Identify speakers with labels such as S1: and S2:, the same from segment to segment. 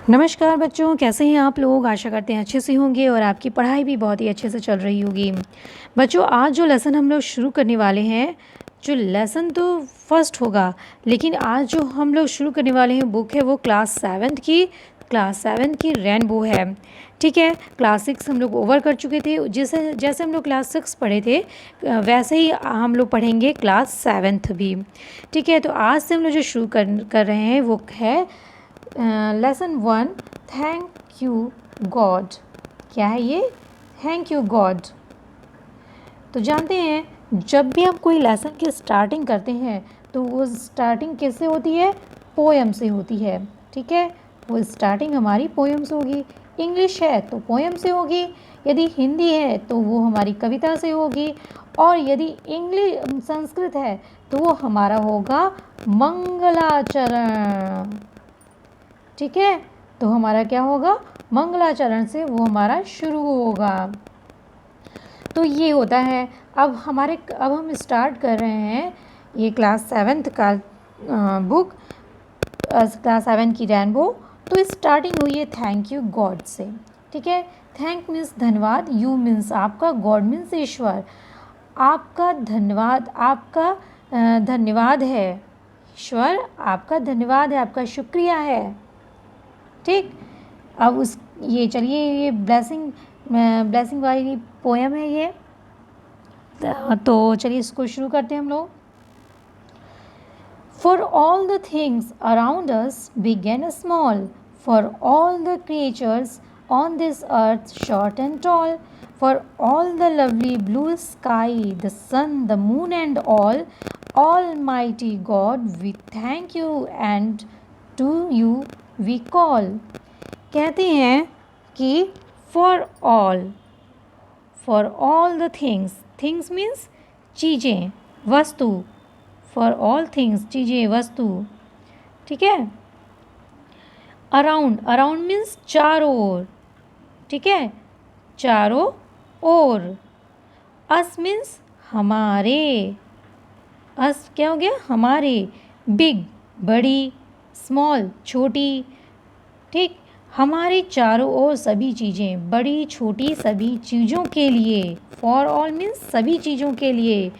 S1: नमस्कार बच्चों, कैसे हैं आप लोग। आशा करते हैं अच्छे से होंगे और आपकी पढ़ाई भी बहुत ही अच्छे से चल रही होगी। बच्चों, आज जो लेसन हम लोग शुरू करने वाले हैं, जो लेसन तो फर्स्ट होगा, लेकिन आज जो हम लोग शुरू करने वाले हैं बुक है वो क्लास सेवन्थ की रेनबो है। ठीक है, क्लास 6 हम लोग ओवर कर चुके थे। जैसे जैसे हम लोग क्लास 6 पढ़े थे वैसे ही हम लोग पढ़ेंगे क्लास 7 भी। ठीक है, तो आज से हम लोग जो शुरू कर रहे हैं वो है लेसन 1, थैंक यू गॉड। क्या है ये? Thank you God. तो जानते हैं, जब भी हम कोई लेसन की स्टार्टिंग करते हैं तो वो स्टार्टिंग किससे होती है? पोएम से होती है। ठीक है, वो स्टार्टिंग हमारी पोएम से होगी। इंग्लिश है तो पोएम से होगी, यदि हिंदी है तो वो हमारी कविता से होगी, और यदि संस्कृत है तो वो हमारा होगा मंगलाचरण। ठीक है, तो हमारा क्या होगा? मंगलाचरण से वो हमारा शुरू होगा। तो ये होता है। अब हम स्टार्ट कर रहे हैं ये क्लास 7 का बुक, क्लास 7 की रेनबो। तो स्टार्टिंग हुई है थैंक यू गॉड से। ठीक है, थैंक मीन्स धन्यवाद, यू मीन्स आपका, गॉड मीन्स ईश्वर। आपका धन्यवाद, आपका धन्यवाद है ईश्वर, आपका धन्यवाद है, आपका शुक्रिया है। ठीक, अब ये चलिए, ये ब्लेसिंग वाली पोएम है ये। तो चलिए इसको शुरू करते हैं हम लोग। For all the things around us begin small, for all the creatures on this earth short and tall, for all the lovely blue sky, the sun, the moon and almighty god we thank you and to you we call. कहते हैं कि for all the things means चीज़ें, वस्तु। For all things, चीज़ें, वस्तु। ठीक है, around means चारों ओर। ठीक है, चारों ओर। अस मीन्स हमारे, अस क्या हो गया? हमारे। बिग, बड़ी, स्मॉल, छोटी। ठीक, हमारे चारों ओर सभी चीज़ें, बड़ी छोटी सभी चीज़ों के लिए। फॉर ऑल मीन्स सभी चीज़ों के लिए।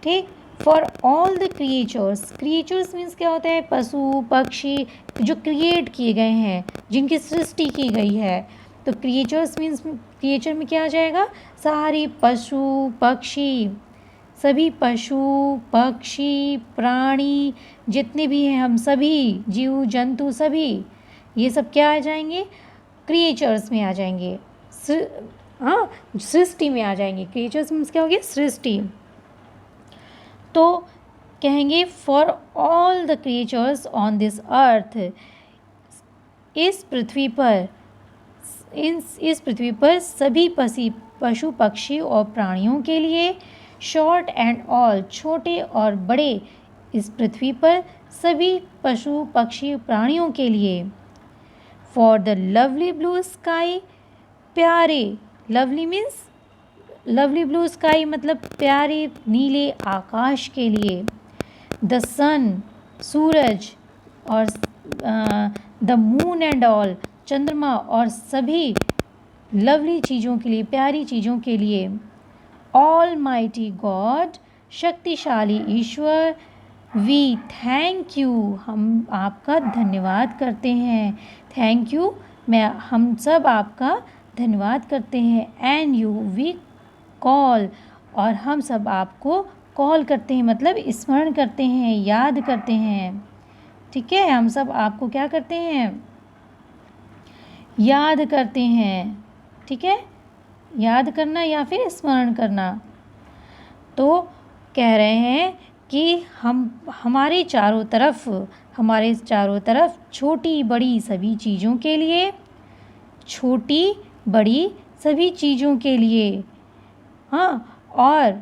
S1: ठीक, for all the creatures means क्या होता है? पशु पक्षी जो क्रिएट किए गए हैं, जिनकी सृष्टि की गई है। तो क्रिएचर्स मीन्स, क्रिएचर में क्या आ जाएगा? सारी पशु पक्षी, सभी पशु पक्षी प्राणी जितने भी हैं, हम सभी जीव जंतु सभी, ये सब क्या आ जाएंगे? क्रिएचर्स में आ जाएंगे। हाँ, सृष्टि में आ जाएंगे। क्रिएचर्स मीन्स क्या हो गया? सृष्टि। तो कहेंगे for all the creatures on this अर्थ, इस पृथ्वी पर सभी पशु पक्षी और प्राणियों के लिए। शॉर्ट एंड ऑल, छोटे और बड़े, इस पृथ्वी पर सभी पशु पक्षी प्राणियों के लिए। For the lovely blue sky, प्यारे, lovely means lovely blue sky मतलब प्यारे नीले आकाश के लिए। द सन, सूरज, और द मून एंड ऑल, चंद्रमा, और सभी लवली चीज़ों के लिए, प्यारी चीज़ों के लिए। ऑल माइटी गॉड, शक्तिशाली ईश्वर। वी थैंक यू, हम आपका धन्यवाद करते हैं। थैंक यू, हम सब आपका धन्यवाद करते हैं। एंड यू वी कॉल, और हम सब आपको कॉल करते हैं, मतलब स्मरण करते हैं, याद करते हैं। ठीक है, हम सब आपको क्या करते हैं? याद करते हैं। ठीक है, याद करना या फिर स्मरण करना। तो कह रहे हैं कि हमारे चारों तरफ छोटी बड़ी सभी चीज़ों के लिए, छोटी बड़ी सभी चीज़ों के लिए। हाँ, और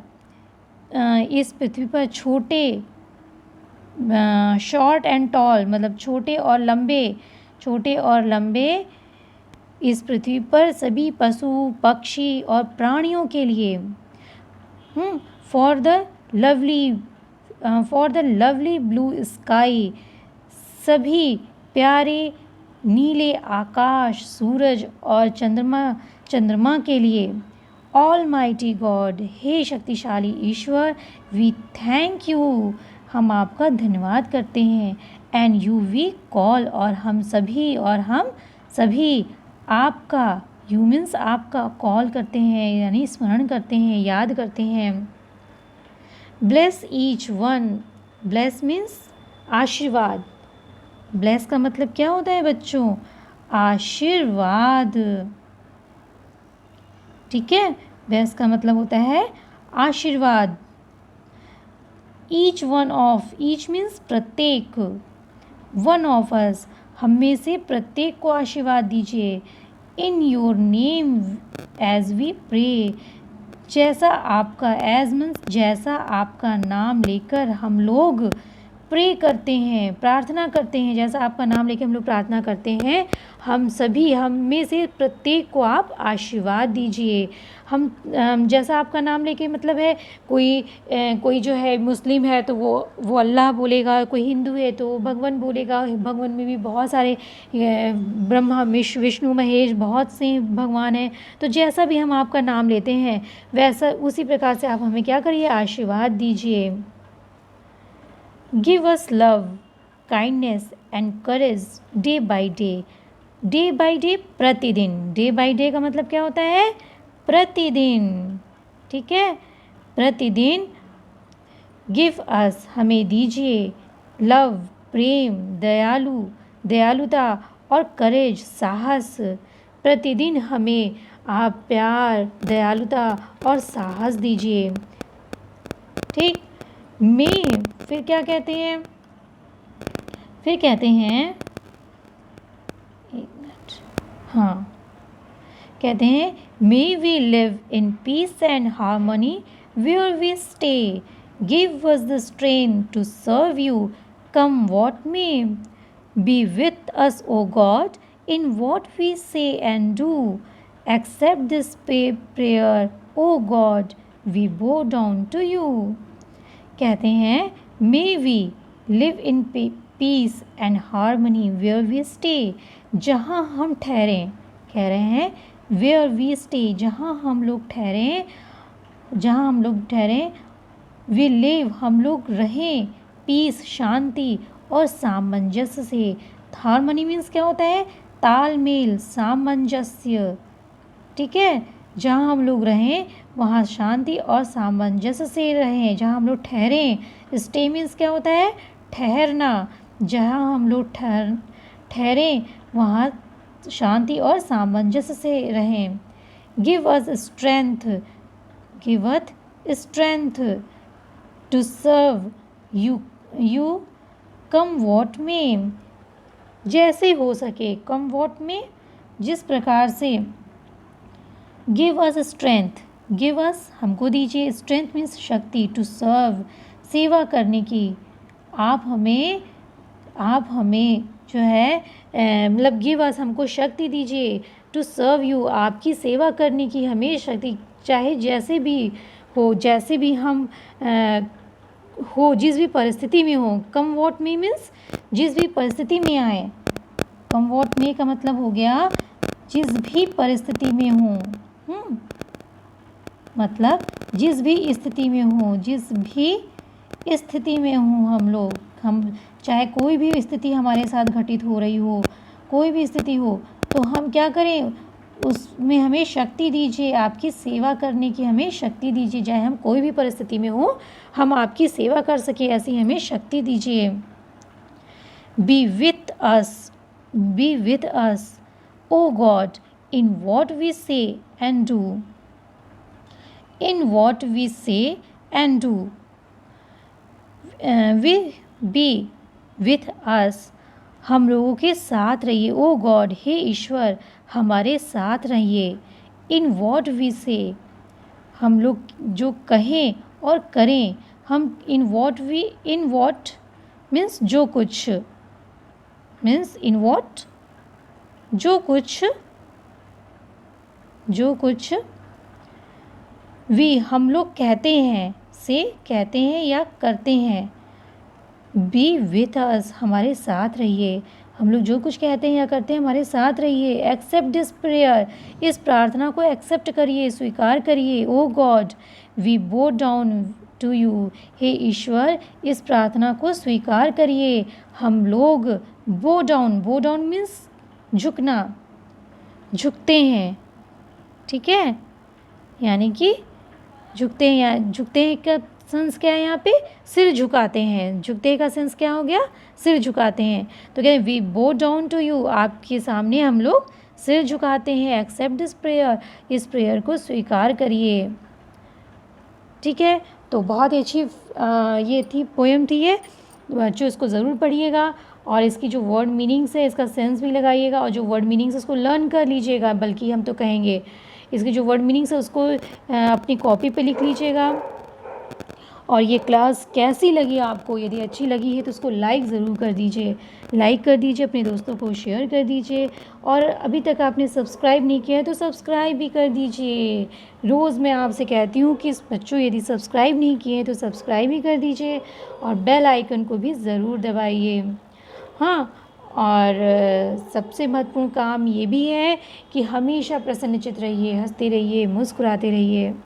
S1: इस पृथ्वी पर छोटे, शॉर्ट एंड टॉल मतलब छोटे और लंबे, इस पृथ्वी पर सभी पशु पक्षी और प्राणियों के लिए। For the lovely blue sky, सभी प्यारे नीले आकाश, सूरज और चंद्रमा के लिए। ऑलमाइटी गॉड, हे शक्तिशाली ईश्वर, वी थैंक यू, हम आपका धन्यवाद करते हैं। एंड यू वी कॉल, और हम सभी आपका, ह्यूमन्स आपका कॉल करते हैं, यानी स्मरण करते हैं, याद करते हैं। Bless each one, bless means आशीर्वाद। ब्लेस का मतलब क्या होता है बच्चों? आशीर्वाद। ठीक है, ब्लेस का मतलब होता है आशीर्वाद। Each one of, each means प्रत्येक, वन ऑफ अस, हम में से प्रत्येक को आशीर्वाद दीजिए। In your name as we pray, जैसा आपका, एज मीन्स जैसा आपका नाम लेकर हम लोग प्रे करते हैं, प्रार्थना करते हैं, जैसा आपका नाम लेकर हम लोग प्रार्थना करते हैं, हम में से प्रत्येक को आप आशीर्वाद दीजिए। हम जैसा आपका नाम लेके मतलब है, कोई जो है मुस्लिम है तो वो अल्लाह बोलेगा, कोई हिंदू है तो भगवान बोलेगा। भगवान में भी बहुत सारे ब्रह्मा विष्णु महेश बहुत से भगवान हैं। तो जैसा भी हम आपका नाम लेते हैं वैसा उसी प्रकार से आप हमें क्या करिए, आशीर्वाद दीजिए। Give us love, kindness and courage day by day, day by day प्रतिदिन, डे बाय डे का मतलब क्या होता है, प्रतिदिन। ठीक है, प्रतिदिन। गिव अस, हमें दीजिए, लव प्रेम, दयालुता और करेज साहस, प्रतिदिन हमें आप प्यार, दयालुता और साहस दीजिए। ठीक, में फिर क्या कहते हैं, फिर कहते हैं, एक मिनट, हाँ, कहते हैं may we live in peace and harmony where we stay, give us the strength to serve you come what may, be with us O God in what we say and do, accept this prayer O God, we bow down to you. कहते हैं may we live in peace and harmony where we stay, जहाँ हम ठहरें, कह रहे हैं where we stay, जहाँ हम लोग ठहरें, वी लिव, हम लोग रहें, पीस शांति और सामंजस्य से। हार्मनी मीन्स क्या होता है, तालमेल, सामंजस्य। ठीक है, जहाँ हम लोग रहें वहाँ शांति और सामंजस्य से रहें, जहाँ हम लोग ठहरें। स्टे मीन्स क्या होता है, ठहरना, जहाँ हम लोग ठहरें वहाँ शांति और सामंजस्य से रहें। Give us strength, give us strength to serve you come what may, जैसे हो सके, कम वॉट में, जिस प्रकार से। गिव अस स्ट्रेंथ, गिव अस हमको दीजिए, स्ट्रेंथ मीन्स शक्ति, टू सर्व सेवा करने की। आप हमें जो है मतलब गिव अस हमको शक्ति दीजिए, टू सर्व यू आपकी सेवा करने की हमें शक्ति, चाहे जैसे भी हो, जैसे भी हम हो, जिस भी परिस्थिति में हो। कम वॉट में मीन्स जिस भी परिस्थिति में आए, कम वॉट में का मतलब हो गया जिस भी परिस्थिति में हो, मतलब जिस भी स्थिति में हो, जिस भी स्थिति में हो हम चाहे कोई भी स्थिति हमारे साथ घटित हो रही हो, कोई भी स्थिति हो, तो हम क्या करें, उसमें हमें शक्ति दीजिए, आपकी सेवा करने की हमें शक्ति दीजिए। चाहे हम कोई भी परिस्थिति में हो, हम आपकी सेवा कर सके, ऐसी हमें शक्ति दीजिए। Be with us O God in what we say and do, in what we say and do, be with us, हम लोगों के साथ रहिए। ओ गॉड, हे ईश्वर, हमारे साथ रहिए। इन वॉट वी से, हम लोग जो कहें और करें, हम इन वॉट मीन्स जो कुछ, मीन्स इन वॉट जो कुछ वी हम लोग कहते हैं, से कहते हैं या करते हैं। बी विथ अस, हमारे साथ रहिए, हम लोग जो कुछ कहते हैं या करते हैं हमारे साथ रहिए। एक्सेप्ट दिस प्रेयर, इस प्रार्थना को एक्सेप्ट करिए, स्वीकार करिए। O God we bow down to you, हे ईश्वर इस प्रार्थना को स्वीकार करिए। हम लोग बो डाउन मीन्स झुकना, झुकते हैं, ठीक है, यानी कि झुकते हैं, या झुकते हैं का सेंस क्या है यहाँ पे, सिर झुकाते हैं। झुकते का सेंस क्या हो गया, सिर झुकाते हैं। तो क्या है, we bow down to you, आपके सामने हम लोग सिर झुकाते हैं। एक्सेप्ट दिस प्रेयर, इस प्रेयर को स्वीकार करिए, ठीक है। तो बहुत ही अच्छी ये थी पोएम थी ये, बच्चों इसको ज़रूर पढ़िएगा और इसकी जो वर्ड मीनिंग्स है इसका सेंस भी लगाइएगा और जो वर्ड मीनिंग्स है उसको लर्न कर लीजिएगा, बल्कि हम तो कहेंगे इसकी जो वर्ड मीनिंग्स है उसको अपनी कॉपी पे लिख लीजिएगा। और ये क्लास कैसी लगी आपको, यदि अच्छी लगी है तो उसको लाइक ज़रूर कर दीजिए, लाइक कर दीजिए, अपने दोस्तों को शेयर कर दीजिए और अभी तक आपने सब्सक्राइब नहीं किया है तो सब्सक्राइब भी कर दीजिए। रोज़ मैं आपसे कहती हूँ कि बच्चों यदि सब्सक्राइब नहीं किए हैं तो सब्सक्राइब ही कर दीजिए और बेल आइकन को भी ज़रूर दबाइए। हाँ, और सबसे महत्वपूर्ण काम ये भी है कि हमेशा प्रसन्नचित्त रहिए, हंसते रहिए, मुस्कुराते रहिए।